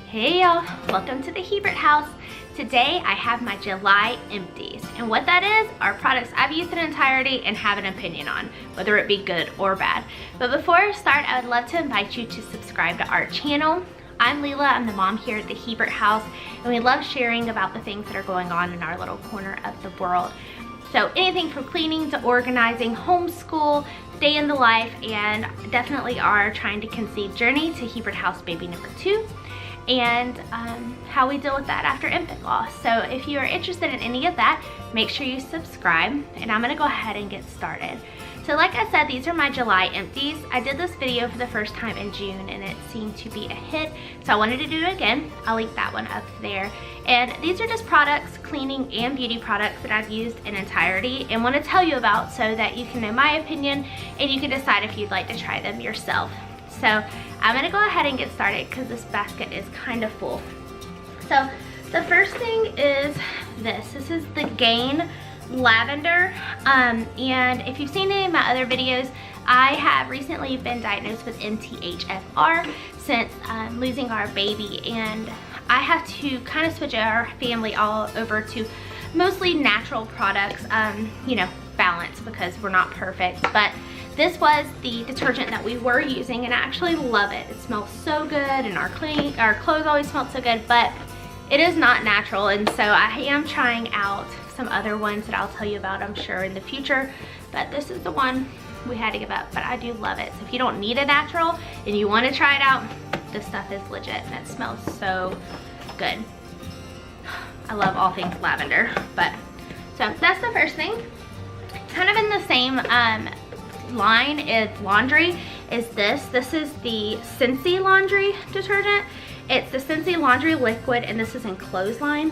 Hey y'all, welcome to the Hebert house. Today I have my July Empties, and what that is are products I've used in entirety and have an opinion on, whether it be good or bad. But before I start, I would love to invite you to subscribe to our channel. I'm Lelia, I'm the mom here at the Hebert house, and we love sharing about the things that are going on in our little corner of the world. So anything from cleaning to organizing, homeschool, day in the life, and definitely our trying to conceive journey to Hebert house baby number 2. And how we deal with that after infant loss. So if you are interested in any of that, make sure you subscribe, and I'm gonna go ahead and get started. So like I said, these are my July Empties. I did this video for the first time in June and it seemed to be a hit, so I wanted to do it again. I'll link that one up there. And these are just products, cleaning and beauty products that I've used in entirety and want to tell you about so that you can know my opinion and you can decide if you'd like to try them yourself. So I'm gonna go ahead and get started because this basket is kind of full. So the first thing is this. This is the Gain Lavender. And if you've seen any of my other videos, I have recently been diagnosed with MTHFR since losing our baby, and I have to kind of switch our family all over to mostly natural products, you know, balance because we're not perfect. But this was the detergent that we were using, and I actually love it. It smells so good, and our clothes always smell so good, but it is not natural, and so I am trying out some other ones that I'll tell you about, I'm sure, in the future. But this is the one we had to give up, but I do love it. So if you don't need a natural and you want to try it out, this stuff is legit, and it smells so good. I love all things lavender. But so that's the first thing. Kind of in the same line is laundry is this. This is the Scentsy laundry detergent. It's the Scentsy laundry liquid, and this is in clothesline.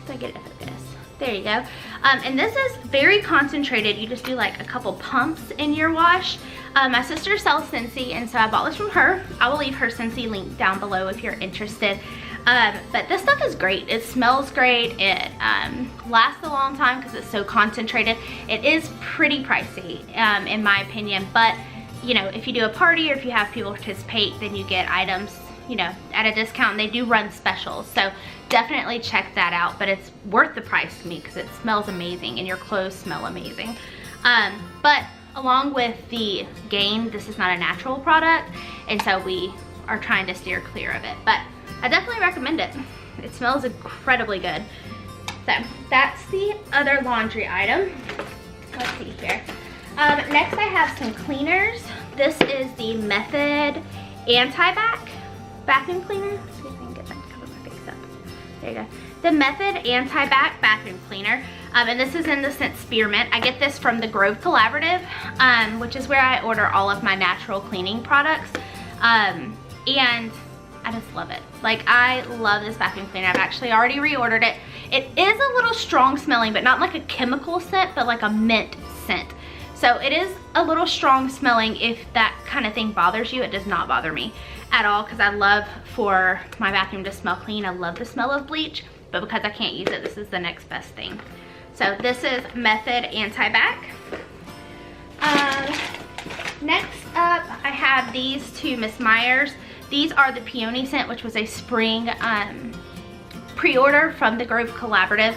If I get it focus. There you go. And this is very concentrated. You just do like a couple pumps in your wash. My sister sells Scentsy, and so I bought this from her. I will leave her Scentsy link down below if you're interested. But this stuff is great. It smells great. It lasts a long time because it's so concentrated. It is pretty pricey in my opinion, but you know, if you do a party or if you have people participate, then you get items, you know, at a discount. They do run specials, so definitely check that out. But it's worth the price to me because it smells amazing and your clothes smell amazing. But along with the Gain, this is not a natural product, and so we are trying to steer clear of it. But I definitely recommend it. It smells incredibly good. So that's the other laundry item. Let's see here. Next I have some cleaners. This is the Method Antiback bathroom cleaner. Let's see if I can get that to cover my face up. There you go. The Method Antiback bathroom cleaner. And this is in the scent Spearmint. I get this from the Grove Collaborative, which is where I order all of my natural cleaning products. And I just love it. Like, I love this vacuum cleaner. I've actually already reordered it. It is a little strong smelling, but not like a chemical scent, but like a mint scent. So it is a little strong smelling. If that kind of thing bothers you, it does not bother me at all, because I love for my bathroom to smell clean. I love the smell of bleach, but because I can't use it, this is the next best thing. So this is Method Antiback. Next up, I have these two Miss MEYERS. These are the Peony scent, which was a spring pre-order from the Grove Collaborative.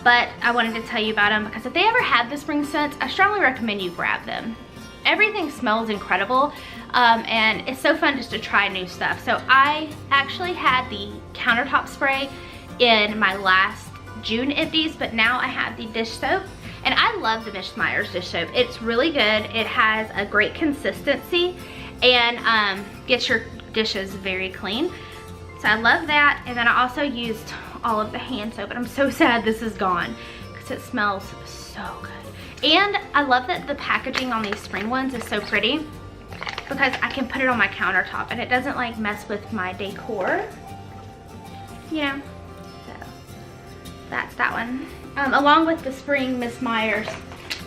But I wanted to tell you about them because if they ever have the spring scents, I strongly recommend you grab them. Everything smells incredible, and it's so fun just to try new stuff. So I actually had the countertop spray in my last June Empties, but now I have the dish soap. And I love the Miss MEYERS dish soap. It's really good. It has a great consistency and gets your dishes very clean. So I love that. And then I also used all of the hand soap, and I'm so sad this is gone because it smells so good. And I love that the packaging on these spring ones is so pretty because I can put it on my countertop and it doesn't like mess with my decor, you know. So that's that one. Along with the spring Miss MEYERS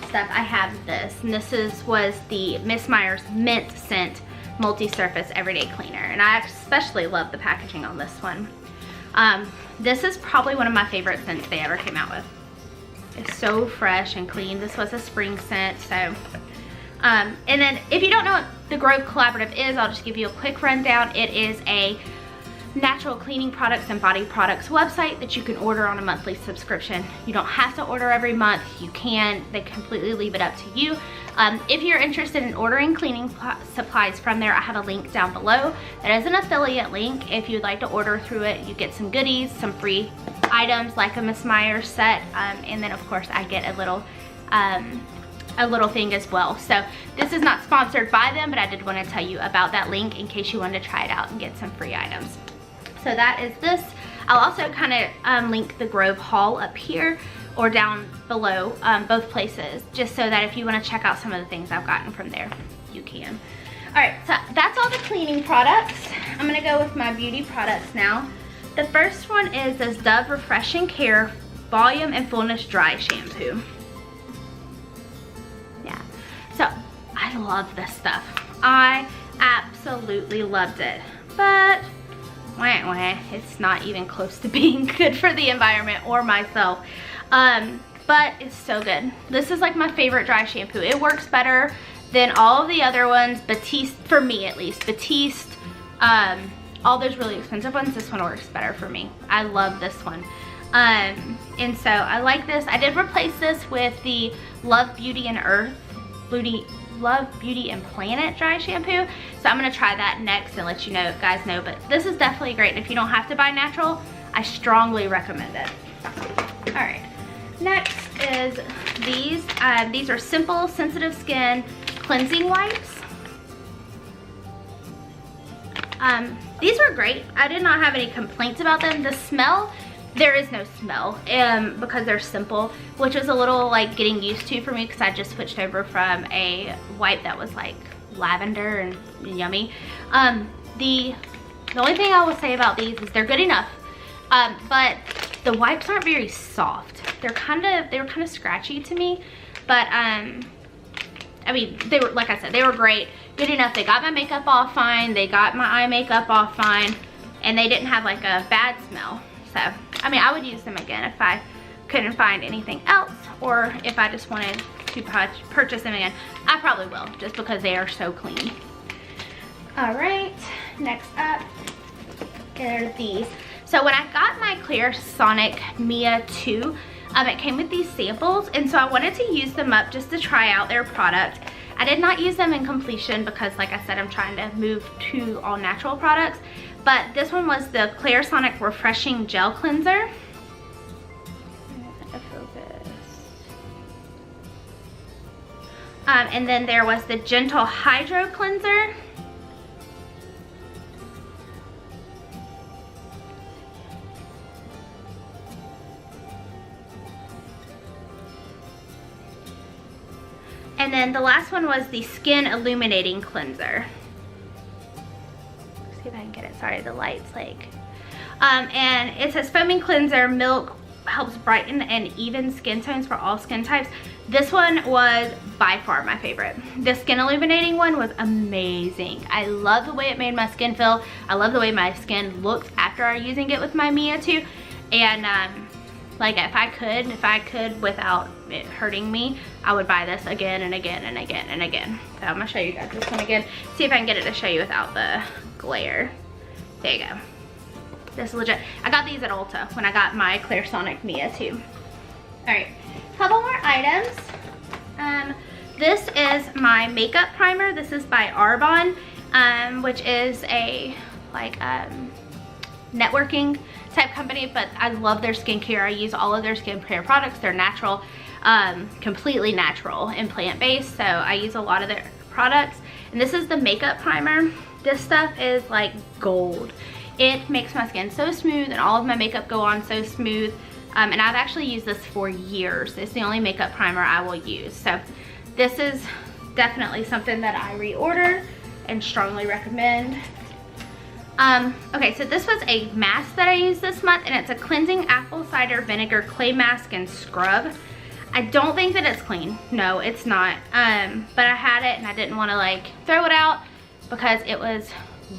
stuff, I have this, and this was the Miss MEYERS Mint Scent Multi-Surface Everyday Cleaner, and I especially love the packaging on this one. This is probably one of my favorite scents they ever came out with. It's so fresh and clean. This was a spring scent, so and then if you don't know what the Grove Collaborative is, I'll just give you a quick rundown. It is a natural cleaning products and body products website that you can order on a monthly subscription. You don't have to order every month. You can. They completely leave it up to you. If you're interested in ordering cleaning supplies from there, I have a link down below. That is an affiliate link. If you'd like to order through it, you get some goodies, some free items like a Miss Meyers set, and then of course I get a little thing as well. So this is not sponsored by them, but I did want to tell you about that link in case you wanted to try it out and get some free items. So that is this. I'll also kind of link the Grove haul up here or down below, both places, just so that if you want to check out some of the things I've gotten from there, you can. All right, so that's all the cleaning products. I'm gonna go with my beauty products now. The first one is this Dove Refreshing Care Volume and Fullness Dry Shampoo. Yeah, so I love this stuff. I absolutely loved it, but wah, wah, it's not even close to being good for the environment or myself. But it's so good. This is like my favorite dry shampoo. It works better than all of the other ones, Batiste, for me at least. Batiste, all those really expensive ones, this one works better for me. I love this one. And so I like this. I did replace this with the Love Beauty and Planet dry shampoo. So I'm gonna try that next and let you know, guys know. But this is definitely great. If you don't have to buy natural, I strongly recommend it. All right, next is these. These are Simple Sensitive Skin Cleansing Wipes. These were great. I did not have any complaints about them. The smell, there is no smell because they're simple, which was a little like getting used to for me because I just switched over from a wipe that was like lavender and yummy. The only thing I will say about these is they're good enough, but the wipes aren't very soft. They were kind of scratchy to me, but I mean, they were, like I said, they were great, good enough. They got my makeup off fine, they got my eye makeup off fine, and they didn't have like a bad smell. So, I mean, I would use them again if I couldn't find anything else, or if I just wanted to purchase them again. I probably will, just because they are so clean. All right, next up are these. So when I got my Clarisonic Mia 2, it came with these samples, and so I wanted to use them up just to try out their product. I did not use them in completion because, like I said, I'm trying to move to all natural products. But this one was the Clarisonic Refreshing Gel Cleanser. And then there was the Gentle Hydro Cleanser. And then the last one was the Skin Illuminating Cleanser. Let's see if I can get it. Sorry, the light's like. And it says foaming cleanser, milk helps brighten and even skin tones for all skin types. This one was by far my favorite. The Skin Illuminating one was amazing. I love the way it made my skin feel. I love the way my skin looked after I was using it with my Mia 2. And like if I could without it hurting me, I would buy this again and again and again and again. So I'm gonna show you guys this one again. See if I can get it to show you without the glare. There you go. This is legit. I got these at Ulta when I got my Clarisonic Mia 2. All right, couple more items. This is my makeup primer. This is by Arbonne, which is a like networking type company, but I love their skincare. I use all of their skincare products. They're natural, completely natural and plant-based, so I use a lot of their products. And this is the makeup primer. This stuff is like gold. It makes my skin so smooth and all of my makeup go on so smooth. And I've actually used this for years. It's the only makeup primer I will use. So this is definitely something that I reordered and strongly recommend. Okay, so this was a mask that I used this month, and it's a cleansing apple cider vinegar clay mask and scrub. I don't think that it's clean. No, it's not. But I had it and I didn't want to like throw it out because it was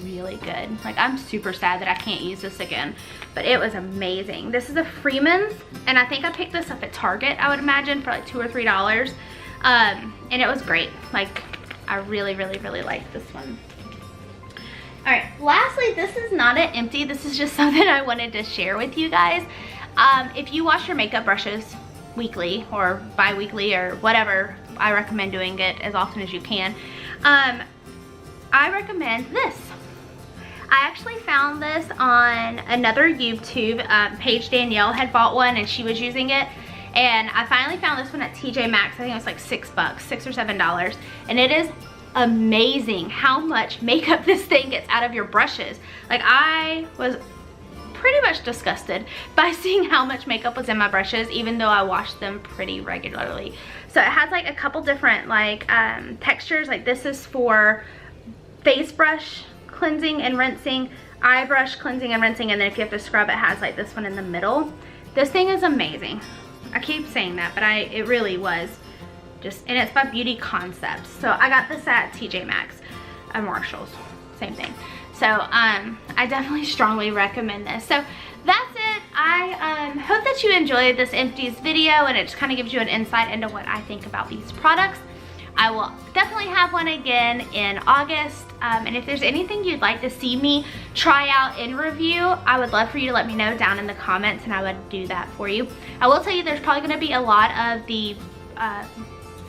really good. Like, I'm super sad that I can't use this again, but it was amazing. This is a Freeman's, and I think I picked this up at Target, I would imagine, for like $2 or $3. And it was great. Like, I really, really, really liked this one. All right, lastly, this is not an empty. This is just something I wanted to share with you guys. If you wash your makeup brushes weekly or bi-weekly or whatever, I recommend doing it as often as you can. I recommend this. I actually found this on another YouTube. Paige Danielle had bought one and she was using it. And I finally found this one at TJ Maxx. I think it was like $6, $6 or $7. And it is amazing how much makeup this thing gets out of your brushes. Like, I was pretty much disgusted by seeing how much makeup was in my brushes, even though I wash them pretty regularly. So it has like a couple different like textures. Like, this is for face brush cleansing and rinsing, eye brush cleansing and rinsing, and then if you have to scrub, it has like this one in the middle. This thing is amazing. I keep saying that, but it really was just, and it's by Beauty Concepts. So I got this at TJ Maxx and Marshalls, same thing. So I definitely strongly recommend this. So that's it. I hope that you enjoyed this empties video, and it just kind of gives you an insight into what I think about these products. I will definitely have one again in August. And if there's anything you'd like to see me try out in review, I would love for you to let me know down in the comments, and I would do that for you. I will tell you there's probably going to be a lot of the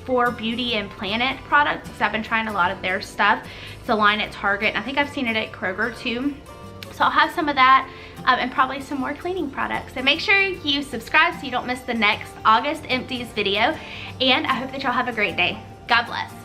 For Beauty and Planet products, because I've been trying a lot of their stuff. It's a line at Target, and I think I've seen it at Kroger too. So I'll have some of that and probably some more cleaning products. So make sure you subscribe so you don't miss the next August empties video, and I hope that y'all have a great day. God bless.